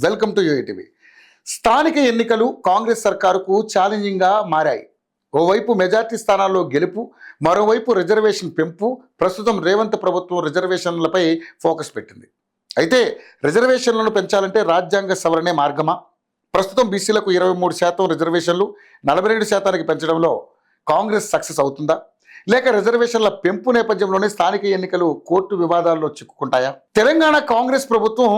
Welcome to UTV. స్థానిక ఎన్నికలు కాంగ్రెస్ సర్కారుకు ఛాలెంజింగ్గా మారాయి. ఓవైపు మెజార్టీ స్థానాల్లో గెలుపు, మరోవైపు రిజర్వేషన్ పెంపు. ప్రస్తుతం రేవంత్ ప్రభుత్వం రిజర్వేషన్లపై ఫోకస్ పెట్టింది. అయితే రిజర్వేషన్లను పెంచాలంటే రాజ్యాంగ సవరణే మార్గమా? ప్రస్తుతం బీసీలకు 23% రిజర్వేషన్లు 42% పెంచడంలో కాంగ్రెస్ సక్సెస్ అవుతుందా, లేక రిజర్వేషన్ల పెంపు నేపథ్యంలోనే స్థానిక ఎన్నికలు కోర్టు వివాదాల్లో చిక్కుకుంటాయా? తెలంగాణ కాంగ్రెస్ ప్రభుత్వం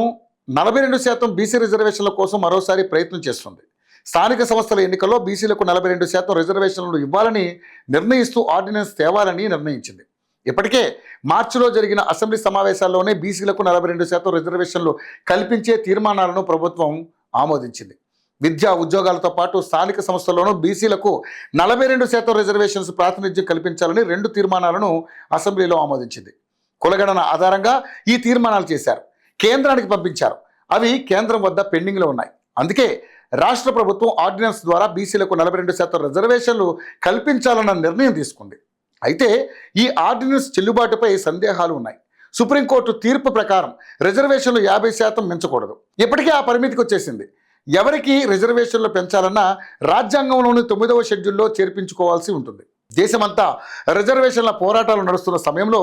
42% బీసీ రిజర్వేషన్ల కోసం మరోసారి ప్రయత్నం చేస్తుంది. స్థానిక సంస్థల ఎన్నికల్లో బీసీలకు 42% రిజర్వేషన్లు ఇవ్వాలని నిర్ణయిస్తూ ఆర్డినెన్స్ తేవాలని నిర్ణయించింది. ఇప్పటికే మార్చిలో జరిగిన అసెంబ్లీ సమావేశాల్లోనే బీసీలకు 42% రిజర్వేషన్లు కల్పించే తీర్మానాలను ప్రభుత్వం ఆమోదించింది. విద్యా ఉద్యోగాలతో పాటు స్థానిక సంస్థల్లోనూ బీసీలకు 42% రిజర్వేషన్స్ ప్రాతినిధ్యం కల్పించాలని 2 తీర్మానాలను అసెంబ్లీలో ఆమోదించింది. కులగణన ఆధారంగా ఈ తీర్మానాలు చేశారు, కేంద్రానికి పంపించారు. అవి కేంద్రం వద్ద పెండింగ్లో ఉన్నాయి. అందుకే రాష్ట్ర ప్రభుత్వం ఆర్డినెన్స్ ద్వారా బీసీలకు 42% రిజర్వేషన్లు కల్పించాలన్న నిర్ణయం తీసుకుంది. అయితే ఈ ఆర్డినెన్స్ చెల్లుబాటుపై సందేహాలు ఉన్నాయి. సుప్రీంకోర్టు తీర్పు ప్రకారం రిజర్వేషన్లు 50% మించకూడదు. ఇప్పటికే ఆ పరిమితికి వచ్చేసింది. ఎవరికి రిజర్వేషన్లు పెంచాలన్నా రాజ్యాంగంలోని 9వ షెడ్యూల్లో చేర్పించుకోవాల్సి ఉంటుంది. దేశమంతా రిజర్వేషన్ల పోరాటాలు నడుస్తున్న సమయంలో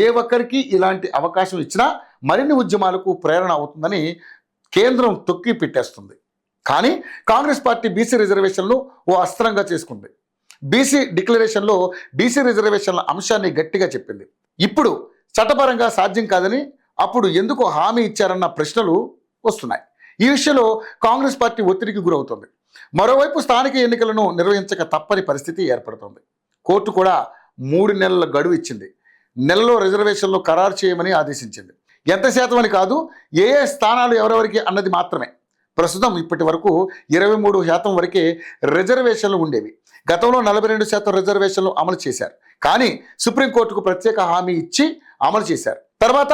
ఏ ఒక్కరికి ఇలాంటి అవకాశం ఇచ్చినా మరిన్ని ఉద్యమాలకు ప్రేరణ అవుతుందని కేంద్రం తొక్కి పెట్టేస్తుంది. కానీ కాంగ్రెస్ పార్టీ బీసీ రిజర్వేషన్లు ఓ అస్త్రంగా చేసుకుంది. బీసీ డిక్లరేషన్లో బీసీ రిజర్వేషన్ల అంశాన్ని గట్టిగా చెప్పింది. ఇప్పుడు చట్టపరంగా సాధ్యం కాదని అప్పుడు ఎందుకు హామీ ఇచ్చారన్న ప్రశ్నలు వస్తున్నాయి. ఈ విషయంలో కాంగ్రెస్ పార్టీ ఒత్తిడికి గురవుతుంది. మరోవైపు స్థానిక ఎన్నికలను నిర్వహించక తప్పని పరిస్థితి ఏర్పడుతుంది. కోర్టు కూడా 3 నెలల గడువు ఇచ్చింది. నెలలో రిజర్వేషన్లు ఖరారు చేయమని ఆదేశించింది. ఎంత శాతం అని కాదు, ఏ స్థానాలు ఎవరెవరికి అన్నది మాత్రమే. ప్రస్తుతం ఇప్పటి వరకు 23% వరకే రిజర్వేషన్లు ఉండేవి. గతంలో 42% రిజర్వేషన్లు అమలు చేశారు. కానీ సుప్రీంకోర్టుకు ప్రత్యేక హామీ ఇచ్చి అమలు చేశారు. తర్వాత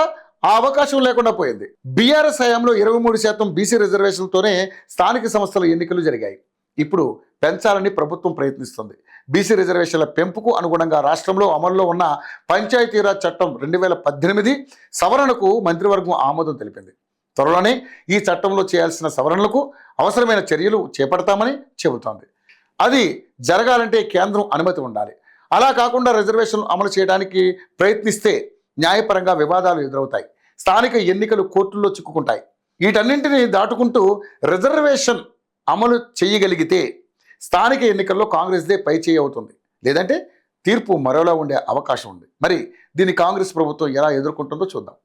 ఆ అవకాశం లేకుండా పోయింది. బీఆర్ఎస్ హయాంలో 23% బీసీ రిజర్వేషన్లతోనే స్థానిక సంస్థల ఎన్నికలు జరిగాయి. ఇప్పుడు పెంచాలని ప్రభుత్వం ప్రయత్నిస్తుంది. బీసీ రిజర్వేషన్ల పెంపుకు అనుగుణంగా రాష్ట్రంలో అమల్లో ఉన్న పంచాయతీరాజ్ చట్టం 2018 సవరణకు మంత్రివర్గం ఆమోదం తెలిపింది. త్వరలోనే ఈ చట్టంలో చేయాల్సిన సవరణలకు అవసరమైన చర్యలు చేపడతామని చెబుతోంది. అది జరగాలంటే కేంద్రం అనుమతి ఉండాలి. అలా కాకుండా రిజర్వేషన్ అమలు చేయడానికి ప్రయత్నిస్తే న్యాయపరంగా వివాదాలు ఎదురవుతాయి. స్థానిక ఎన్నికలు కోర్టుల్లో చిక్కుకుంటాయి. వీటన్నింటినీ దాటుకుంటూ రిజర్వేషన్ అమలు చేయగలిగితే స్థానిక ఎన్నికల్లో కాంగ్రెస్దే పై చేయి అవుతుంది. లేదంటే తీర్పు మరోలా ఉండే అవకాశం ఉంది. మరి దీన్ని కాంగ్రెస్ ప్రభుత్వం ఎలా ఎదుర్కొంటుందో చూద్దాం.